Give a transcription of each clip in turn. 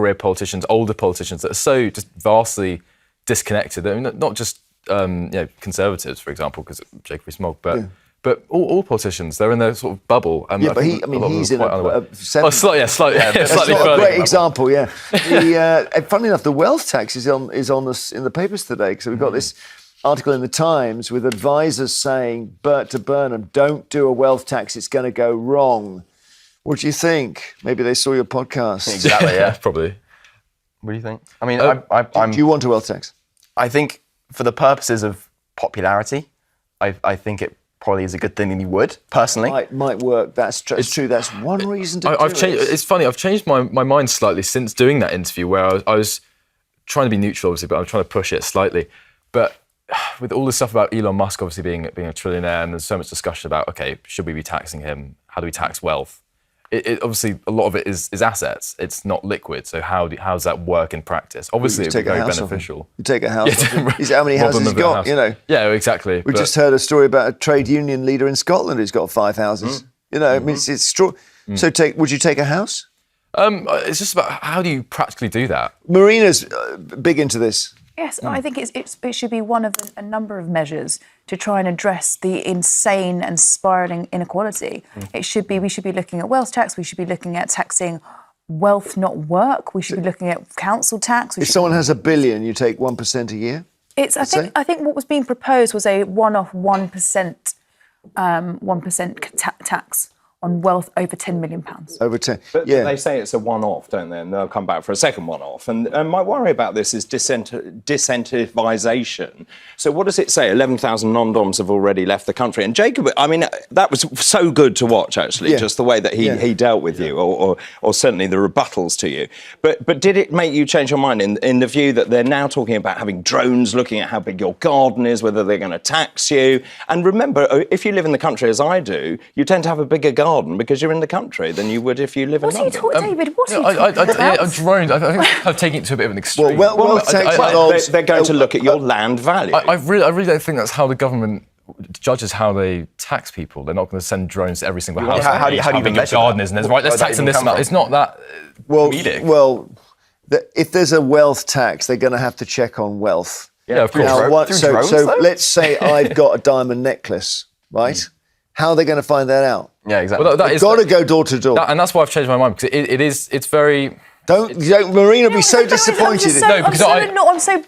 career politicians, older politicians that are so just vastly disconnected. I mean, not just Conservatives, for example, because Jacob Rees-Mogg, but all politicians, they're in their sort of bubble. But he's in slightly That's not further. a great example, Funnily enough, the wealth tax is on us in the papers today, because we've got this article in the Times with advisors saying, to Burnham, don't do a wealth tax, it's going to go wrong. What do you think? Maybe they saw your podcast. Exactly, yeah. Probably. What do you think? I mean, do you want a wealth tax? I think for the purposes of popularity, I think it probably is a good thing that you would, personally. Might work. That's true. That's one reason to I've changed. It's funny, I've changed my mind slightly since doing that interview, where I was trying to be neutral, obviously, but I'm trying to push it slightly. But with all this stuff about Elon Musk obviously being a trillionaire, and there's so much discussion about, okay, should we be taxing him? How do we tax wealth? It obviously, a lot of it is assets. It's not liquid. So how does that work in practice? Obviously, it would be very beneficial. You take a house. How many houses he's got? Yeah, exactly. We just heard a story about a trade union leader in Scotland who's got 5 houses. I mean, it's true. So would you take a house? It's just about how do you practically do that? Marina's big into this. Yes, I think it should be one of a number of measures to try and address the insane and spiralling inequality. We should be looking at wealth tax. We should be looking at taxing wealth, not work. We should be looking at council tax. If someone has $1 billion, you take 1% a year. I think what was being proposed was a one-off 1% tax on wealth over £10 million. Over 10, but they say it's a one-off, don't they? And they'll come back for a second one-off. And my worry about this is disincentivization. So what does it say? 11,000 non-doms have already left the country. And Jacob, I mean, that was so good to watch, actually, just the way that he dealt with you, or certainly the rebuttals to you. But did it make you change your mind in the view that they're now talking about having drones looking at how big your garden is, whether they're going to tax you? And remember, if you live in the country as I do, you tend to have a bigger garden because you're in the country than you would if you live in London. David, what are you talking about? Drones, I think I'm taking it to a bit of an extreme. They're going to look at your land value. I really don't think that's how the government judges how they tax people. They're not going to send drones to every single house. How do you even measure gardeners and right, let's tax them this amount. It's not that comedic. Well, if there's a wealth tax, they're going to have to check on wealth. Yeah, of course. Now, so let's say I've got a diamond necklace, right? How are they going to find that out? Yeah, exactly. Well, they've got to go door to door. And that's why I've changed my mind, because it's very... Don't Marina be so disappointed. I'm so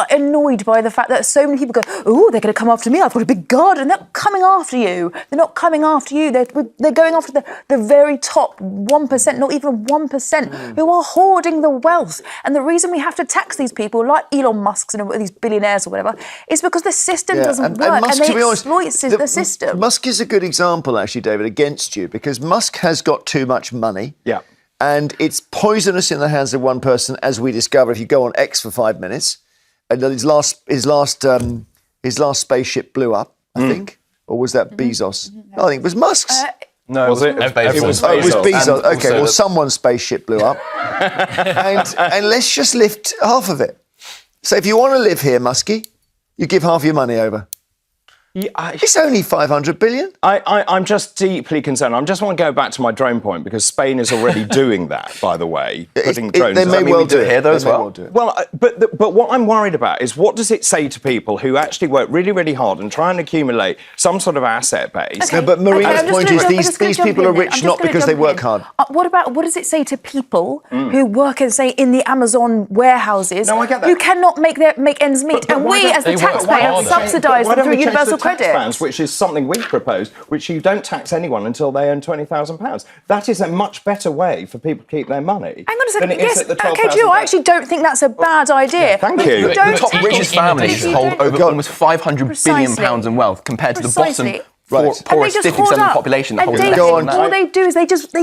annoyed by the fact that so many people go, oh, they're going to come after me. I've got a big garden. They're not coming after you. They're not coming after you. They're going after the very top 1%, not even 1%, who are hoarding the wealth. And the reason we have to tax these people, like Elon Musk and these billionaires or whatever, is because the system doesn't work, and they exploit the system. Musk is a good example, actually, David, against you, because Musk has got too much money. Yeah. And it's poisonous in the hands of one person, as we discover if you go on X for 5 minutes. And his last spaceship blew up, I think, or was that Bezos? No, I think it was Musk's. No, was it? It was Bezos. Okay, well, someone's spaceship blew up, and let's just lift half of it. So if you want to live here, Muskie, you give half your money over. It's only 500 billion. I'm just deeply concerned. I just want to go back to my drone point, because Spain is already doing that, by the way, putting drones. They may well do it here, though, as well. Well, but what I'm worried about is, what does it say to people who actually work really, really hard and try and accumulate some sort of asset base? Okay. No, but Marina's point is these people are rich not because they work hard. What does it say to people who work, say, in the Amazon warehouses, who cannot make ends meet, and we as the taxpayer subsidise them through universal credit? Bands, which is something we propose, which you don't tax anyone until they earn £20,000. That is a much better way for people to keep their money. Hang on a second. Yes, okay, Joe, I actually don't think that's a bad idea. Yeah, thank you. The top richest families hold over almost £500 billion in wealth, compared to the bottom poorest 50% of the population that holds less than that. All they do is they just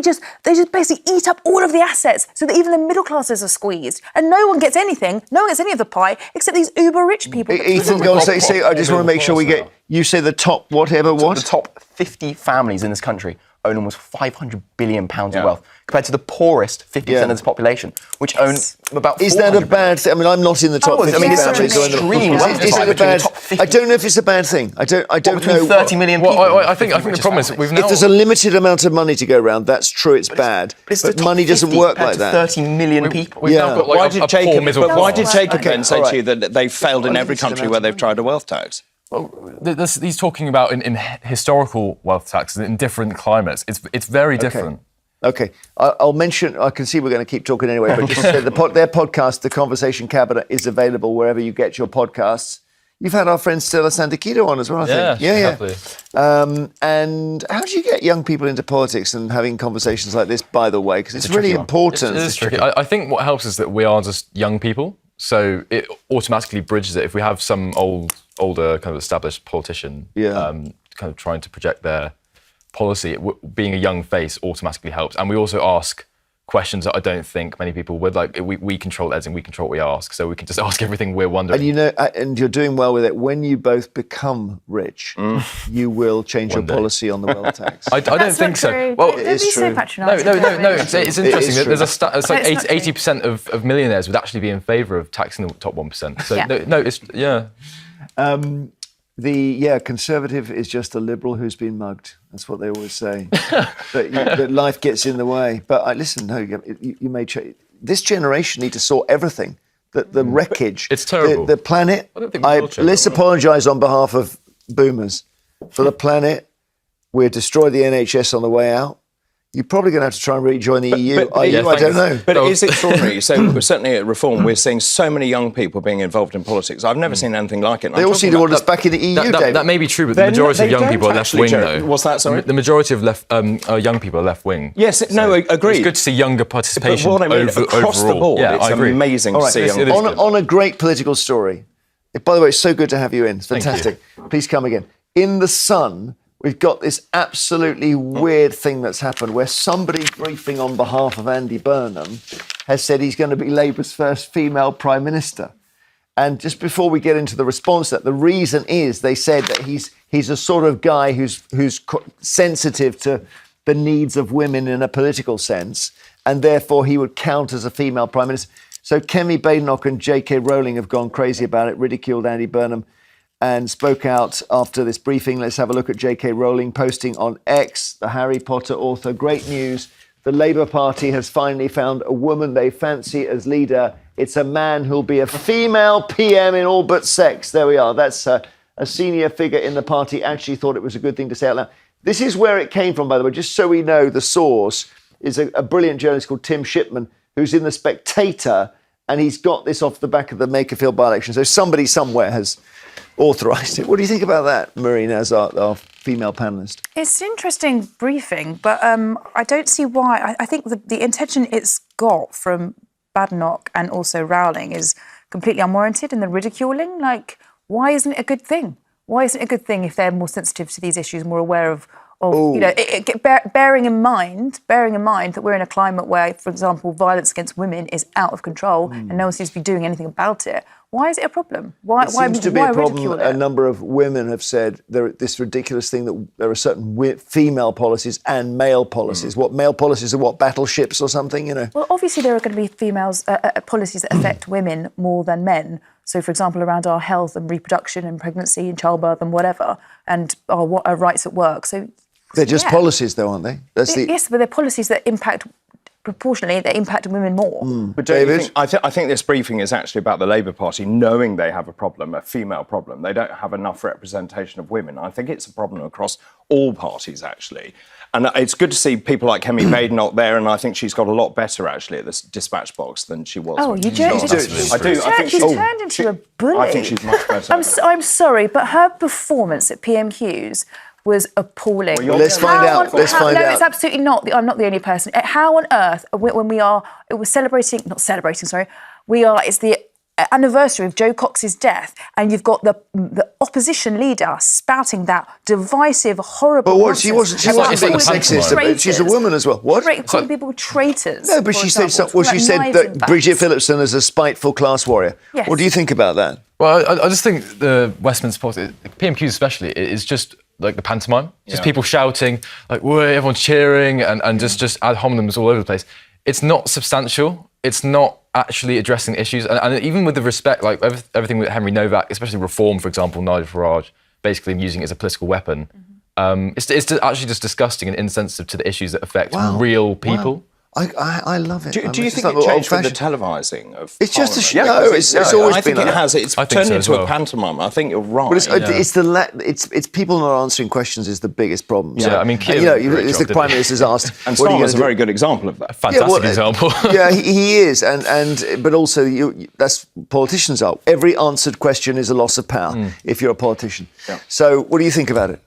basically eat up all of the assets, so that even the middle classes are squeezed, and no one gets anything. No one gets any of the pie except these uber rich people. Ethan, go on. Say. I just want to make sure we get. You say the top whatever what? The top 50 families in this country own almost £500 billion of wealth, compared to the poorest 50% of this population, which own about 400 Is that a bad thing? I mean, I'm not in the top 50 I mean, it's such families. extreme. Is it a bad? I don't know if it's a bad thing. I don't know. 30 million people. Well, I think the problem is we've now. If there's a limited amount of money to go around, that's true. It's bad. But money doesn't work like that. 30 million people. We've now got Why like did Jacob then say to you that they've failed in every country where they've tried a wealth tax? Well, he's talking about in historical wealth taxes in different climates. It's very different. Okay, I'll mention. I can see we're going to keep talking anyway, but just say their podcast, The Conversation Cabinet, is available wherever you get your podcasts. You've had our friend Stella Santikito on as well, I think. Yeah. And how do you get young people into politics and having conversations like this? By the way, because it's really important. It is tricky. I think what helps is that we are just young people, so it automatically bridges it. If we have some older kind of established politician kind of trying to project their policy, being a young face automatically helps. And we also ask questions that I don't think many people would. Like, we control editing, we control what we ask, so we can just ask everything we're wondering. And and you're doing well with it. When you both become rich, you will change your policy on the wealth tax. I don't think so. Well, don't be so patronising. No. It's interesting. There's a stat. It's like No, it's not 80% of millionaires would actually be in favour of taxing the top 1%. So The Conservative is just a liberal who's been mugged. That's what they always say. that life gets in the way. But listen, no, you may change. This generation need to sort everything. The wreckage. It's terrible. The planet. I don't think we will change let's that. apologise on behalf of boomers. For the planet, we'll destroy the NHS on the way out. You're probably going to have to try and rejoin the EU. I don't know. But it is extraordinary. So certainly at Reform, we're seeing so many young people being involved in politics. I've never seen anything like it. They all seem to want us back in the EU, David. That may be true, but the majority of young people are left-wing, though. What's that, sorry? The majority of young people are left-wing. Yes, agreed. It's good to see younger participation But what I mean, across the board, it's amazing to see young people. On a great political story. By the way, it's so good to have you in. It's fantastic. Please come again. In The Sun, we've got this absolutely weird thing that's happened where somebody briefing on behalf of Andy Burnham has said he's going to be Labour's first female Prime Minister. And just before we get into the response to that, the reason is they said that he's a sort of guy who's sensitive to the needs of women in a political sense, and therefore he would count as a female Prime Minister. So Kemi Badenoch and J.K. Rowling have gone crazy about it, ridiculed Andy Burnham, and spoke out after this briefing. Let's have a look at J.K. Rowling posting on X, the Harry Potter author. Great news. The Labour Party has finally found a woman they fancy as leader. It's a man who'll be a female PM in all but sex. There we are. That's a senior figure in the party actually thought it was a good thing to say out loud. This is where it came from, by the way, just so we know the source is a brilliant journalist called Tim Shipman, who's in The Spectator, and he's got this off the back of the Makerfield by-election. So somebody somewhere has authorised it. What do you think about that, Marina, as our female panellist? It's an interesting briefing, but I don't see why. I think the intention it's got from Badenoch and also Rowling is completely unwarranted, and the ridiculing. Like, why isn't it a good thing? Why isn't it a good thing if they're more sensitive to these issues, more aware of bearing in mind that we're in a climate where, for example, violence against women is out of control and no one seems to be doing anything about it. Why is it a problem? Why seems to be a problem. ridicule it? A number of women have said this ridiculous thing that there are certain female policies and male policies. What male policies are what, battleships or something, Well, obviously there are going to be females policies that affect women more than men. So, for example, around our health and reproduction and pregnancy and childbirth and whatever, and our rights at work. So they're just policies, though, aren't they? Yes, but they're policies that impact proportionally, they impact women more. But David, I think this briefing is actually about the Labour Party knowing they have a female problem. They don't have enough representation of women. I think it's a problem across all parties, actually. And it's good to see people like Kemi Badenoch there, and I think she's got a lot better, actually, at this dispatch box than she was. Oh, you do? I do. She's turned into a bully. I think she's much better. I'm sorry, but her performance at PMQs was appalling. Well, let's find out. No, it's absolutely not. I'm not the only person. How on earth, when it's the anniversary of Joe Cox's death, and you've got the opposition leader spouting that divisive, horrible. But what? She wasn't being sexist. But she's a woman as well. What? Calling people traitors. No, but she said she said that Bridget Phillipson is a spiteful class warrior. Yes. What do you think about that? Well, I just think the Westminster politics, PMQs especially, is just like the pantomime, just people shouting, like, whoa, everyone's cheering, and just ad hominems all over the place. It's not substantial. It's not actually addressing issues. And even with the respect, like everything with Henry Novak, especially reform, for example, Nigel Farage, basically using it as a political weapon, it's actually just disgusting and insensitive to the issues that affect real people. Wow. I love it. Do you think it changed with the televising of It's just a show. Yeah, It's always I think been it has. It's turned into a pantomime. I think you're right. But it's people not answering questions is the biggest problem. Yeah, I mean, it's the Prime Minister's asked. And Starmer's a very good example of that. Fantastic example. Yeah, he is, but also that's politicians are. Every answered question is a loss of power if you're a politician. Yeah. So, what do you think about it?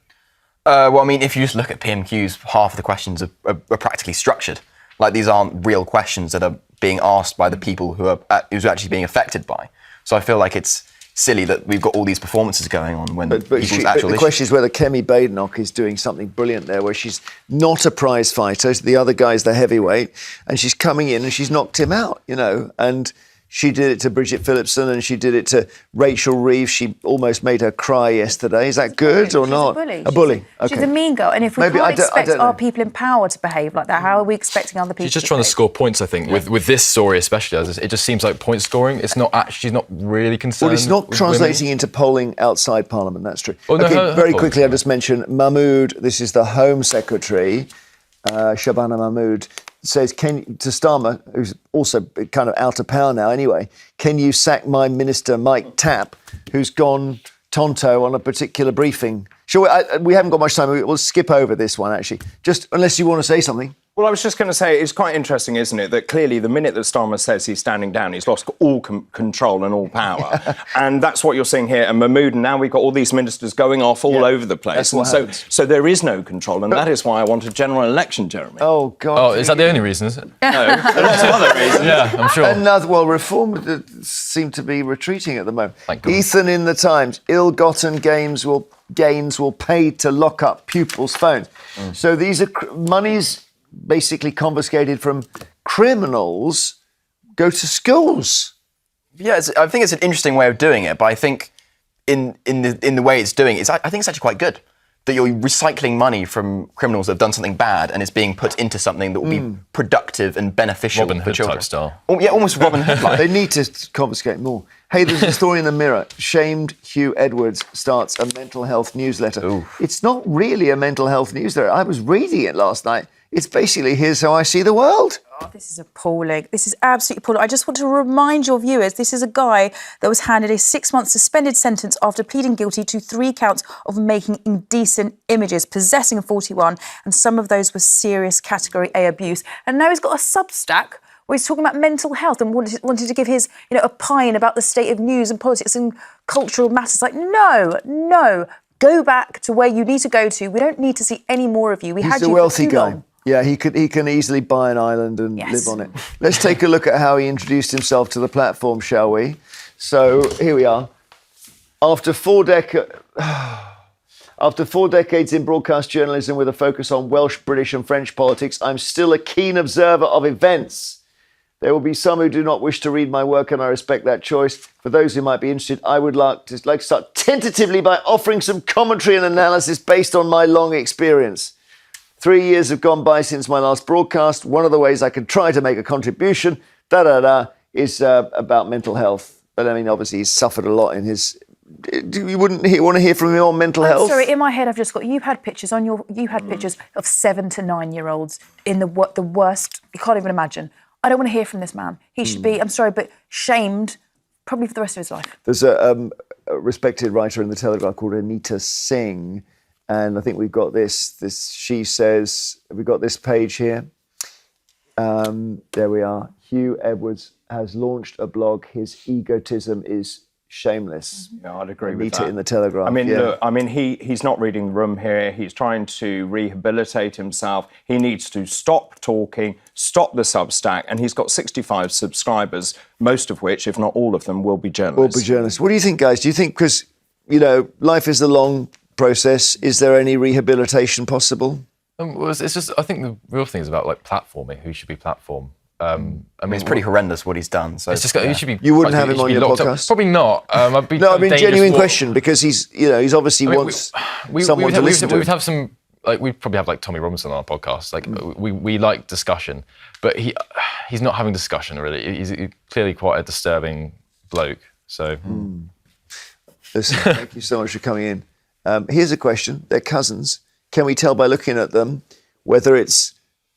Well, I mean, if you just look at PMQs, half of the questions are practically structured. Like, these aren't real questions that are being asked by the people who's actually being affected by. So I feel like it's silly that we've got all these performances going on when people's actual the question is whether Kemi Badenoch is doing something brilliant there, where she's not a prize fighter. The other guy's the heavyweight, and she's coming in and she's knocked him out, and she did it to Bridget Phillipson and she did it to Rachel Reeves. She almost made her cry yesterday. Is that good or not? A bully. Okay. She's a mean girl. And if we can't expect our people in power to behave like that, how are we expecting other people to behave? She's just trying to score points, I think, with this story especially. It just seems like point scoring. It's not actually, she's not really concerned. Well, it's not translating into polling outside Parliament, that's true. Very quickly, I'll just mention Mahmood, this is the Home Secretary, Shabana Mahmood, says, to Starmer, who's also kind of out of power now anyway, can you sack my minister, Mike Tapp, who's gone tonto on a particular briefing? Sure, we haven't got much time. We'll skip over this one, actually, just unless you want to say something. Well, I was just going to say, it's quite interesting, isn't it, that clearly the minute that Starmer says he's standing down, he's lost all control and all power. And that's what you're seeing here. And Mahmood, and now we've got all these ministers going off all over the place. And so there is no control. And that is why I want a general election, Jeremy. Oh, God. Oh, is that the only reason, is it? No, there are lots of other reasons. Yeah, I'm sure. Reform seem to be retreating at the moment. Ethan in the Times, ill-gotten gains will pay to lock up pupils' phones. So these are monies basically confiscated from criminals go to schools. Yeah, I think it's an interesting way of doing it, but I think in the way it's doing it, I think it's actually quite good that you're recycling money from criminals that have done something bad and it's being put into something that will be productive and beneficial Robin for Hood children. type style. Yeah, almost Robin Hood-like. They need to confiscate more. Hey, there's a story in the Mirror. Shamed Huw Edwards starts a mental health newsletter. Ooh. It's not really a mental health newsletter. I was reading it last night. It's basically, here's how I see the world. Oh, this is appalling. This is absolutely appalling. I just want to remind your viewers, this is a guy that was handed a 6-month suspended sentence after pleading guilty to 3 counts of making indecent images, possessing 41, and some of those were serious Category A abuse. And now he's got a Substack where he's talking about mental health and wanted to give his, opine about the state of news and politics and cultural matters. Like, no. Go back to where you need to go to. We don't need to see any more of you. He's a wealthy guy. Yeah, he can easily buy an island and live on it. Let's take a look at how he introduced himself to the platform, shall we? So here we are. After 4 decades in broadcast journalism with a focus on Welsh, British and French politics, I'm still a keen observer of events. There will be some who do not wish to read my work, and I respect that choice. For those who might be interested, I would like to start tentatively by offering some commentary and analysis based on my long experience. 3 years have gone by since my last broadcast. One of the ways I can try to make a contribution, is about mental health. But I mean, obviously, he's suffered a lot in his. You wouldn't want to hear from him on mental health? Sorry, in my head, I've just got you had pictures of 7 to 9 year olds in the worst. You can't even imagine. I don't want to hear from this man. He should be, I'm sorry, but shamed probably for the rest of his life. There's a respected writer in the Telegraph called Anita Singh. And I think we've got this. She says, have we got this page here? There we are. Huw Edwards has launched a blog. His egotism is shameless. Yeah, I'd agree with Anita that. in the Telegraph. I mean, look, he's not reading the room here. He's trying to rehabilitate himself. He needs to stop talking, stop the Substack, and he's got 65 subscribers, most of which, if not all of them, will be journalists. What do you think, guys? Do you think, because, life is a long process, is there any rehabilitation possible? Well, it's just, I think the real thing is about platforming, who should be platformed. I mean, It's pretty horrendous what he's done. So It's just he should be. You wouldn't like, have he him should on be your locked up. podcast? Probably not. I'd be No, I mean, dangerous genuine for- question, because he's obviously wants someone to listen to We would him. have some, like, we'd probably have like Tommy Robinson on our podcast. Like, we like discussion, but he's not having discussion really. He's clearly quite a disturbing bloke. So, Listen, thank you so much for coming in. Here's a question. They're cousins. Can we tell by looking at them whether it's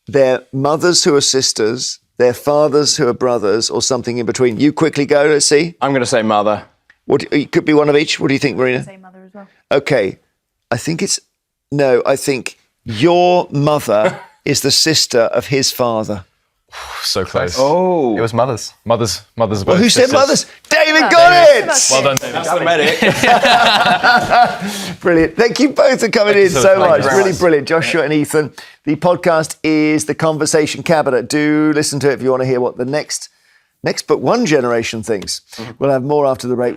their mothers who are sisters, their fathers who are brothers, or something in between? You quickly go, let's see. I'm going to say mother. It could be one of each. What do you think, Marina? Say mother as well. Okay. I think your mother is the sister of his father. so close. Oh. it was mothers. Mothers. Well, both who said sisters. mothers? David got it! Well done, David. That's the medic. Brilliant. Thank you both for coming in so so much. much. Thank you very Really much. brilliant. Joshua and Ethan. The podcast is The Conversation Cabinet. Do listen to it if you want to hear what the next but one generation thinks. We'll have more after the break.